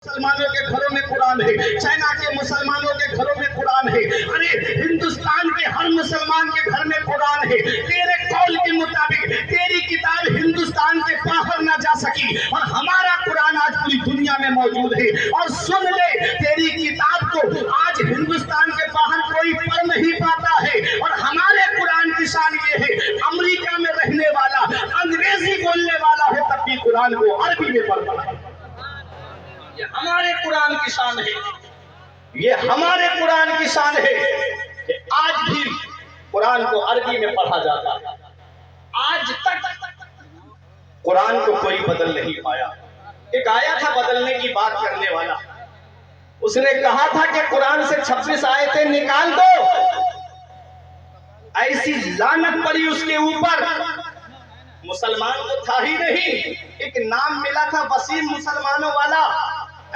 مسلمانوں کے گھروں میں قرآن ہے، چائنا کے مسلمانوں کے گھروں میں قرآن ہے، ارے ہندوستان کے ہر مسلمان کے گھر میں قرآن ہے۔ تیرے قول کے مطابق تیری کتاب ہندوستان کے باہر نہ جا سکی اور ہمارا قرآن آج پوری دنیا میں موجود ہے۔ اور سن لے، تیری کتاب کو آج ہندوستان کے باہر کوئی پڑھ نہیں پاتا ہے، اور ہمارے قرآن کی شان یہ ہے، امریکہ میں رہنے والا انگریزی بولنے والا ہے تب بھی قرآن کو عربی میں پڑھ پاتا ہے۔ یہ ہمارے قرآن کی شان ہے، یہ ہمارے قرآن کی شان ہے کہ آج بھی قرآن کو عربی میں پڑھا جاتا ہے۔ آج تک قرآن کو کوئی بدل نہیں پایا۔ ایک آیا تھا بدلنے کی بات کرنے والا، اس نے کہا تھا کہ قرآن سے 26 آیتیں نکال دو، ایسی لعنت پڑی اس کے اوپر، مسلمان تو تھا ہی نہیں، ایک نام ملا تھا وسیم مسلمانوں والا،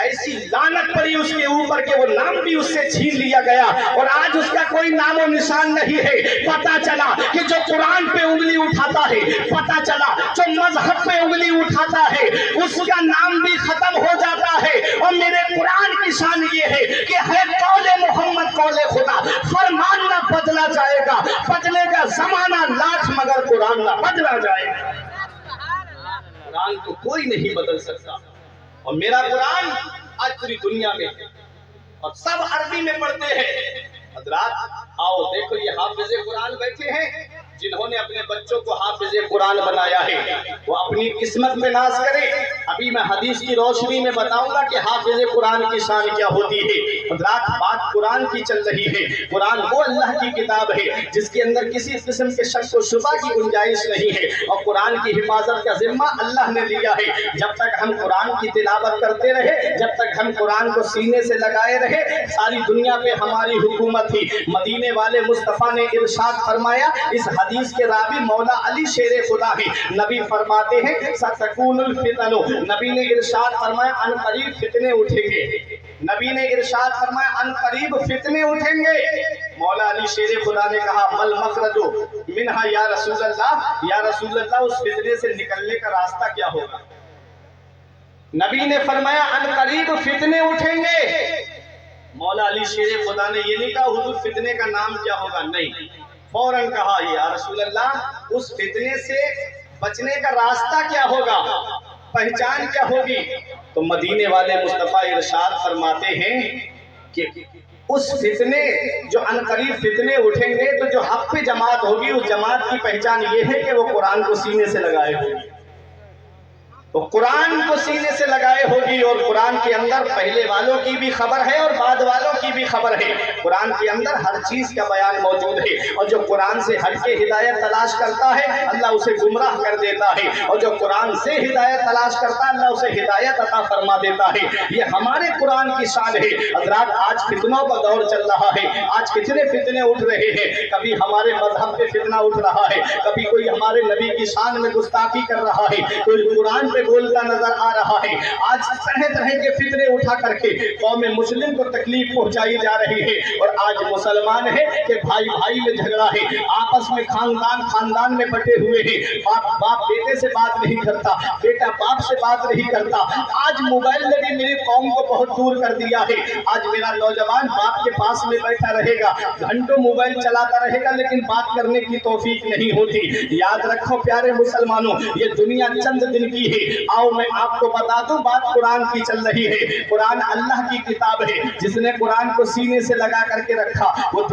ایسی لعنت پڑی اس کے اوپر کہ وہ نام بھی اس سے چھین لیا گیا، اور آج اس کا کوئی نام و نشان نہیں ہے۔ پتا چلا کہ جو قرآن پہ انگلی اٹھاتا ہے، پتا چلا جو مذہب پہ انگلی اٹھاتا ہے، اس کا نام بھی ختم ہو جاتا ہے۔ اور میرے قرآن کی شان یہ ہے کہ ہے قول محمد قول خدا، فرمان نہ بدلا جائے گا، بدلے گا زمانہ لاکھ مگر قرآن نہ بدلا جائے گا۔ قرآن کو کوئی نہیں بدل سکتا، اور میرا قرآن آج پوری دنیا میں ہے اور سب عربی میں پڑھتے ہیں۔ حضرات آؤ دیکھو، یہ حافظ قرآن بیٹھے ہیں، جنہوں نے اپنے بچوں کو حافظ قرآن بنایا ہے، وہ اپنی قسمت میں ناز کریں۔ ابھی میں حدیث کی روشنی میں بتاؤں گا کہ حافظ قرآن کی شان کیا ہوتی ہے۔ حضرات بات قرآن کی چل رہی ہے، قرآن وہ اللہ کی کتاب ہے جس کے اندر کسی قسم کے شک و شبہ کی گنجائش نہیں ہے، اور قرآن کی حفاظت کا ذمہ اللہ نے لیا ہے۔ جب تک ہم قرآن کی تلاوت کرتے رہے، جب تک ہم قرآن کو سینے سے لگائے رہے، ساری دنیا پہ ہماری حکومت تھی۔ مدینے والے مصطفیٰ نے ارشاد فرمایا، اس حدیث کے راوی مولا علی شیر خدا ہے، نبی فرماتے ہیں ستکون الفتن، نبی نے ارشاد فرمایا ان قریب فتنے اٹھیں گے، نبی نے ارشاد فرمایا ان قریب فتنے اٹھیں گے۔ مولا علی شیر خدا نے کہا مل مخرج منہا یا رسول اللہ، یا رسول اللہ اس فتنے سے نکلنے کا راستہ کیا ہوگا؟ نبی نے فرمایا ان قریب فتنے اٹھیں گے۔ مولا علی شیر خدا نے یہ نہیں کہا حضور فتنے کا نام کیا ہوگا، نہیں، فوراً کہا یا رسول اللہ اس فتنے سے بچنے کا راستہ کیا ہوگا، پہچان کیا ہوگی؟ تو مدینے والے مصطفیٰ ارشاد فرماتے ہیں کہ اس فتنے جو عنقریب فتنے اٹھیں گے تو جو حق پہ جماعت ہوگی، اس جماعت کی پہچان یہ ہے کہ وہ قرآن کو سینے سے لگائے ہوگی، وہ قرآن کو سینے سے لگائے ہوگی، اور قرآن کے اندر پہلے والوں کی بھی خبر ہے اور بعد والوں کی بھی خبر ہے۔ قرآن کے اندر ہر چیز کا بیان موجود ہے، اور جو قرآن سے ہٹ کے ہدایت تلاش کرتا ہے اللہ اسے گمراہ کر دیتا ہے، اور جو قرآن سے ہدایت تلاش کرتا ہے اللہ اسے ہدایت عطا فرما دیتا ہے۔ یہ ہمارے قرآن کی شان ہے۔ حضرات آج فتنوں کا دور چل رہا ہے، آج کتنے فتنے اٹھ رہے ہیں، کبھی ہمارے مذہب پہ فتنہ اٹھ رہا ہے، کبھی کوئی ہمارے نبی کی شان میں گستاخی کر رہا ہے، کوئی قرآن پہ بولتا نظر آ رہا ہے۔ آج طرح طرح کے فتنے اٹھا کر کے قوم مسلم کو تکلیف پہنچائی جا رہی ہے، اور آج مسلمان ہے کہ بھائی بھائی میں جھگڑا ہے، آپس میں خاندان میں بٹے ہوئے ہیں، باپ بیٹے سے بات نہیں کرتا، بیٹا باپ سے بات نہیں کرتا۔ آج موبائل نے بھی میری قوم کو بہت دور کر دیا ہے۔ آج میرا نوجوان باپ کے پاس میں بیٹھا رہے گا، گھنٹوں موبائل چلاتا رہے گا، لیکن بات کرنے کی توفیق نہیں ہوتی۔ یاد رکھو پیارے مسلمانوں، یہ دنیا چند دن کی ہے۔ آؤ میں آپ کو بتا دوں، بات قرآن کی چل رہی ہے۔ قرآن اللہ کی کتاب ہے، جس نے قرآن کو سینے سے لگا کر کے رکھا وہ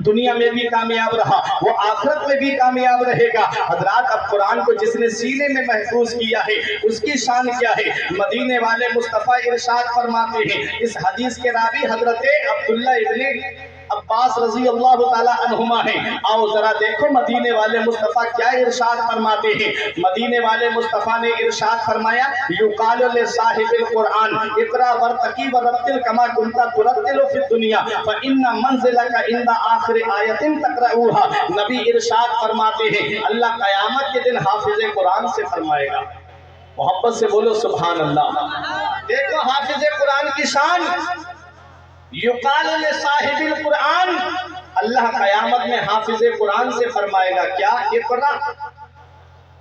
دنیا میں بھی کامیاب رہا، وہ آخرت میں بھی کامیاب رہے گا۔ حضرات اب قرآن کو جس نے سینے میں محفوظ کیا ہے اس کی شان کیا ہے؟ مدینے والے مصطفیٰ ارشاد فرماتے ہیں، اس حدیث کے راوی حضرت عبداللہ ابن عباس رضی اللہ تعالی عنہما ہیں۔ آؤ ذرا دیکھو مدینے والے مصطفیٰ کیا ارشاد فرماتے ہیں۔ مدینے والے مصطفیٰ نے ارشاد فرمایا یقال لصاحب القرآن اقرا ورتقی ورتل کما کنت ترتل فی الدنیا فان منزلک عند آخر آیت تقرؤها۔ نبی ارشاد فرماتے ہیں اللہ قیامت کے دن حافظ قرآن سے فرمائے گا، محبت سے بولو سبحان اللہ۔ دیکھو حافظ قرآن کی شان، یقال لصاحب القرآن، اللہ قیامت میں حافظ قرآن سے فرمائے گا کیا؟ اقرا،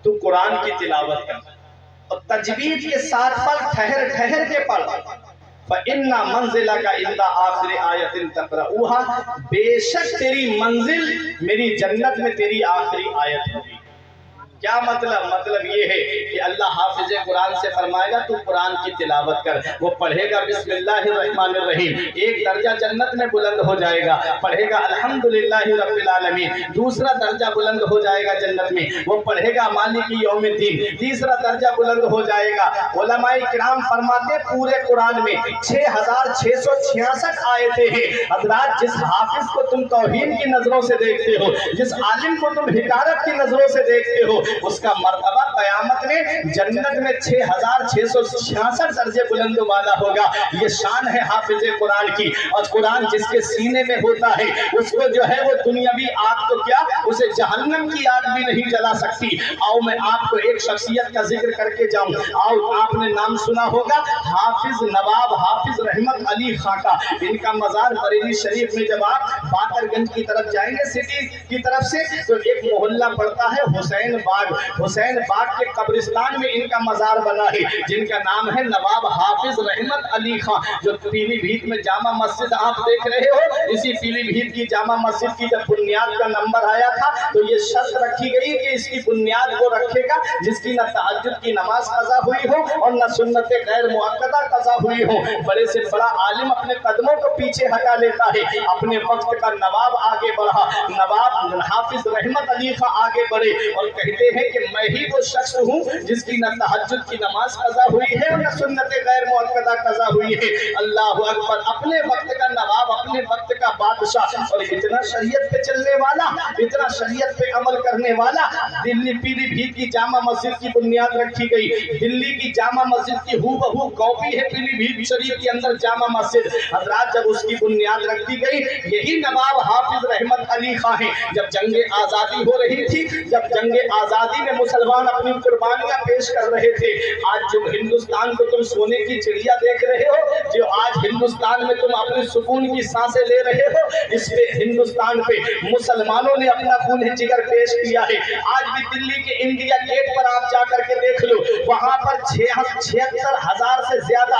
تو قرآن کی تلاوت کر، اور تجوید کے ساتھ پڑھ، ٹھہر ٹھہر کے پڑھ۔ فَإِنَّ مَنزِلَكَ عِنْدَ آخِرِ آیَةٍ تَقْرَؤُوهَا، بے شک تیری منزل میری جنت میں تیری آخری آیت ہوگی۔ کیا مطلب؟ مطلب یہ ہے کہ اللہ حافظ قرآن سے فرمائے گا تو قرآن کی تلاوت کر، وہ پڑھے گا بسم اللہ الرحمن الرحیم، ایک درجہ جنت میں بلند ہو جائے گا، پڑھے گا الحمدللہ رب العالمین، دوسرا درجہ بلند ہو جائے گا جنت میں، وہ پڑھے گا مالک یوم الدین، تیسرا درجہ بلند ہو جائے گا۔ علماء کرام فرماتے پورے قرآن میں 6666 آیتیں ہیں۔ حضرات، جس حافظ کو تم توہین کی نظروں سے دیکھتے ہو، جس عالم کو تم حقارت کی نظروں سے دیکھتے ہو، اس کا مرتبہ قیامت میں جنت میں 6666 درجے بلند والا ہوگا۔ یہ شان ہے حافظ قرآن کی، اور قرآن جس کے سینے میں ہوتا ہے اس کو جو ہے وہ دنیاوی آگ تو کیا، اسے جہنم کی آگ بھی نہیں جلا سکتی۔ آؤ میں آپ کو ایک شخصیت کا ذکر کر کے جاؤں۔ آؤ، آپ نے نام سنا ہوگا حافظ نواب حافظ رحمت علی خان کا۔ ان کا مزار بریلی شریف میں جب آپ باقر گنج کی طرف جائیں گے سٹی کی طرف سے، تو ایک محلہ پڑتا ہے حسین باغ۔ حسین باغ کے قبرستان میں ان کا مزار بنا ہے، جن کا نام ہے نواب حافظ رحمت علی خان۔ جو پیلی بھیت میں جامع مسجد آپ دیکھ رہے ہو، اسی پیلی بھیت کی جامع مسجد کی جب بنیاد کا نمبر آیا تھا تو یہ شرط رکھی گئی کہ اس کی بنیاد وہ رکھے گا جس کی نہ تہجد کی نماز قضا ہوئی ہو اور نہ سنت غیر مؤکدہ قضا ہوئی ہو۔ بڑے سے بڑا عالم اپنے قدموں کو پیچھے ہٹا لیتا ہے، اپنے وقت کا نواب آگے بڑھا، نواب حافظ رحمت علی خان آگے بڑھے اور کہتے ہیں کہ میں ہی وہ شخص ہوں جس کی نہ تہجد کی نماز قضا ہوئی ہے اور نہ سنت غیر مؤکدہ قضا ہوئی ہے۔ اللہ اکبر، اپنے وقت کا نواب، اپنے وقت کا بادشاہ، اور اتنا شریعت پہ چلنے والا، اتنا شریعت پہ عمل کرنے والا۔ دلی پیلی بھیت کی جامع مسجد کی بنیاد رکھی گئی، دلی کی جامع مسجد کی ہو بہو کاپی ہے پیلی بھیت شریف کے اندر جامع مسجد۔ حضرات، جب اس کی بنیاد رکھی گئی، یہی نواب حافظ رحمت علی خان ہیں۔ جب جنگ آزادی ہو رہی تھی، جب جنگ آزادی میں مسلمان اپنی قربانیاں پیش کر رہے تھے، آج جو ہندوستان کو تم سونے کی چڑیا دیکھ رہے ہو، جو آج ہندوستان میں تم اپنی سکون کی سانسیں لے رہے ہو، اس پہ ہندوستان پہ مسلمانوں نے اپنا خون جگر پیش کیا ہے۔ آج بھی دلی کے انڈیا گیٹ پر آپ جا کر کے دیکھ لو، وہاں پر 76,000 سے زیادہ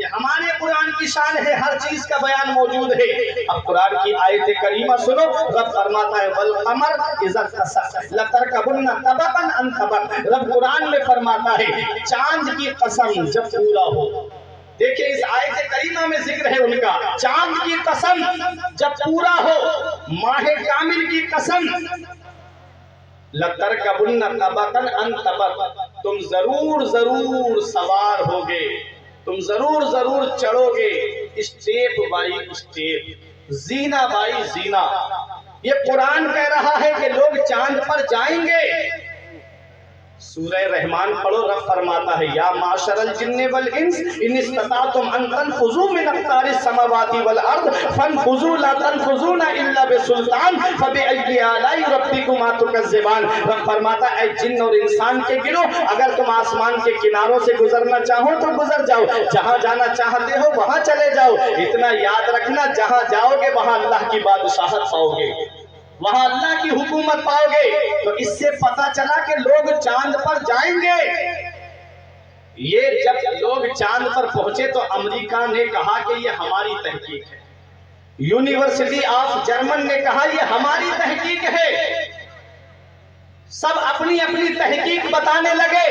یہ ہمارے قرآن کی شان ہے، ہر چیز کا بیان موجود ہے۔ اب قرآن کی آیت کریمہ سنو، رب فرماتا ہے والقمر اذا اتسق لترکبن طبقا عن طبق۔ رب قرآن میں فرماتا ہے چاند کی قسم جب پورا ہو، دیکھیں اس آیت کریمہ میں ذکر ہے ان کا، چاند کی قسم جب پورا ہو، ماہ کامل کی قسم، لَتَرْكَبُنَّ طَبَقًا عَنْ طَبَقٍ، تم ضرور ضرور سوار ہوگے، تم ضرور ضرور چڑھو گے، اسٹیپ بائی اسٹیپ، زینہ بائی زینہ۔ یہ قرآن کہہ رہا ہے کہ لوگ چاند پر جائیں گے۔ سورہ رحمان پڑھو، رب فرماتا ہے یا معاشر الجن والانس ان استطعتم ان تنفذوا من اقطار السماوات والارض فانفذوا لا تنفذون الا بسلطان فبأي آلاء ربكما تكذبان۔ رب فرماتا ہے اے جن اور انسان کے گروہ، اگر تم آسمان کے کناروں سے گزرنا چاہو تو گزر جاؤ، جہاں جانا چاہتے ہو وہاں چلے جاؤ، اتنا یاد رکھنا جہاں جاؤ گے وہاں اللہ کی بادشاہت پاؤ گے، وہاں اللہ کی حکومت پاؤ گے۔ تو اس سے پتا چلا کہ لوگ چاند پر جائیں گے۔ یہ جب لوگ چاند پر پہنچے تو امریکہ نے کہا کہ یہ ہماری تحقیق ہے، یونیورسٹی آف جرمن نے کہا یہ ہماری تحقیق ہے، سب اپنی اپنی تحقیق بتانے لگے۔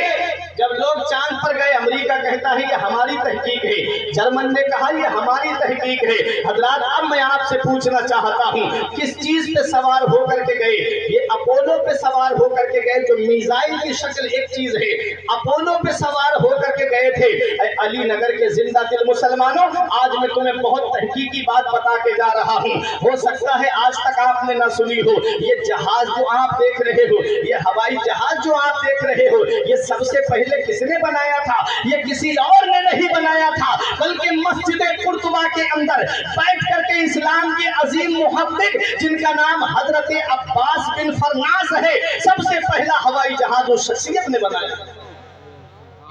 جب لوگ چاند پر گئے امریکہ کہتا ہے یہ ہماری تحقیق ہے، جرمن نے کہا یہ ہماری تحقیق ہے۔ حضرات اب میں آپ سے پوچھنا چاہتا ہوں کس چیز پہ سوار ہو کر کے گئے؟ یہ اپولو پہ سوار ہو کر کے گئے، جو میزائل کی شکل ایک چیز ہے، اپولو پہ سوار ہو کر کے گئے تھے۔ اے علی نگر کے زندہ دل مسلمانوں، آج میں تمہیں بہت تحقیقی بات بتا کے جا رہا ہوں، ہو سکتا ہے آج تک آپ نے نہ سنی ہو۔ یہ جہاز جو آپ دیکھ رہے ہو، یہ ہوائی جہاز جو آپ دیکھ رہے ہو، یہ سب سے پہلے کس نے بنایا تھا؟ یہ کسی اور نے نہیں بنایا تھا، بلکہ مسجد قرطبہ کے اندر بیٹھ کر کے اسلام کے عظیم محقق جن کا نام حضرت عباس بن فرناس ہے، سب سے پہلا ہوائی جہاز اس شخصیت نے بنایا،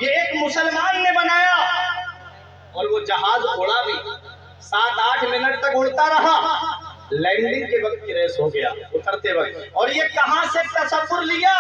یہ ایک مسلمان نے بنایا، اور وہ جہاز اڑا بھی 7-8 منٹ تک اڑتا رہا، لینڈنگ کے وقت کی ریس ہو گیا اترتے وقت۔ اور یہ کہاں سے تصور لیا؟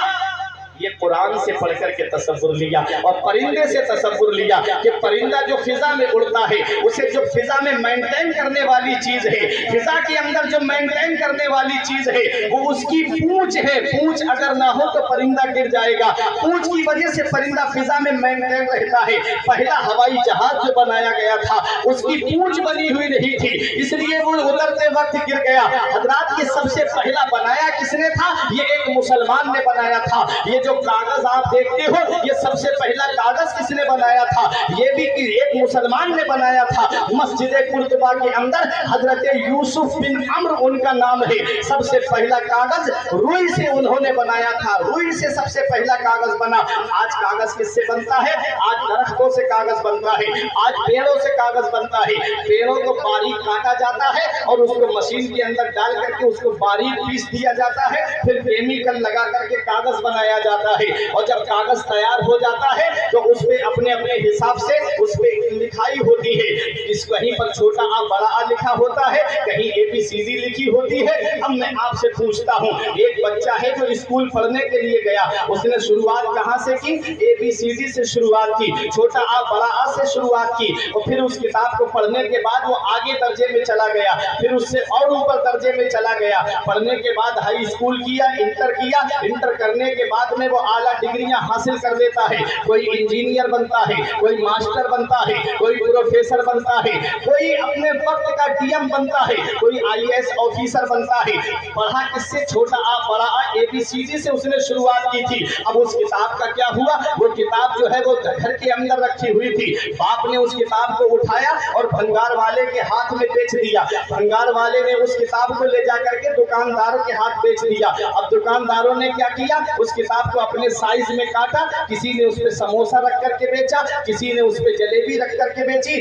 یہ قرآن سے پڑھ کر کے تصور لیا، اور پرندے سے تصور لیا کہ پرندہ جو فضا میں اڑتا ہے، اسے جو فضا میں مینٹین کرنے والی چیز ہے، فضا کے اندر جو مینٹین کرنے والی چیز ہے وہ اس کی پونچھ ہے، پونچھ اگر نہ ہو تو پرندہ گر جائے گا، پونچھ کی وجہ سے پرندہ فضا میں مینٹین رہتا ہے۔ پہلا ہوائی جہاز جو بنایا گیا تھا اس کی پونچھ بنی ہوئی نہیں تھی، اس لیے وہ اترتے وقت گر گیا۔ حضرات یہ سب سے پہلا بنایا کس نے تھا؟ یہ ایک مسلمان نے بنایا تھا۔ یہ جو کاغذ آپ دیکھتے ہو، یہ سب سے پہلا کاغذ کس نے بنایا تھا؟ یہ بھی ایک مسلمان نے بنایا تھا۔ مسجد قرطبہ کے اندر حضرت یوسف بن عمرو ان کا نام ہے، سب سے پہلا کاغذ روئی سے انہوں نے بنایا تھا، روئی سے سب سے پہلا کاغذ بنا۔ آج کاغذ کس سے بنتا ہے؟ آج درختوں سے کاغذ بنتا ہے، آج پیڑوں سے کاغذ بنتا ہے۔ پیڑوں کو باریک کاٹا جاتا ہے اور اس کو مشین کے اندر ڈال کر کے اس کو باریک پیس دیا جاتا ہے، پھر کیمیکل لگا کر کے کاغذ بنایا جاتا ہے، اور جب کاغذ تیار ہو جاتا ہے تو اس پہ اپنے اپنے حساب سے اس پہ لکھائی ہوتی ہے، اس کہیں پر چھوٹا آ بڑا آ لکھا ہوتا ہے، کہیں ABCD لکھی ہوتی ہے۔ اب میں آپ سے پوچھتا ہوں، ایک بچہ ہے جو اسکول پڑھنے کے لیے گیا، اس نے شروعات کہاں سے کی؟ ABCD سے شروعات کی، چھوٹا آ بڑا آ سے شروعات کی، اور پھر اس کتاب کو پڑھنے کے بعد وہ آگے درجے میں چلا گیا، پھر اس سے اور اوپر درجے میں چلا گیا، پڑھنے کے بعد ہائی اسکول کیا، انٹر کیا، انٹر کرنے کے بعد میں وہ اعلیٰ ڈگریاں حاصل کر لیتا ہے، کوئی انجینئر بنتا ہے، کوئی ماسٹر بنتا ہے، کوئی پروفیسر بنتا ہے، کوئی اپنے وقت کا DM بنتا ہے، کوئی IAS آفیسر بنتا ہے۔ پڑھا کس سے؟ چھوٹا آ بڑا آ ABCD سے اس نے شروعات کی تھی۔ اب اس کتاب کا کیا ہوا؟ وہ کتاب جو ہے وہ گھر کے اندر رکھی ہوئی تھی، باپ نے اس کتاب کو اٹھایا اور بھنگار والے کے ہاتھ میں بیچ دیا، بھنگار والے نے اس کتاب کو لے جا کر کے دکانداروں کے ہاتھ بیچ دیا۔ اب دکانداروں نے کیا کیا؟ اس کتاب کو اپنے سائز میں کاٹا، کسی نے اس پہ سموسہ رکھ کر کے بیچا، کسی نے اس پہ جلیبی رکھ کر کے بیچی،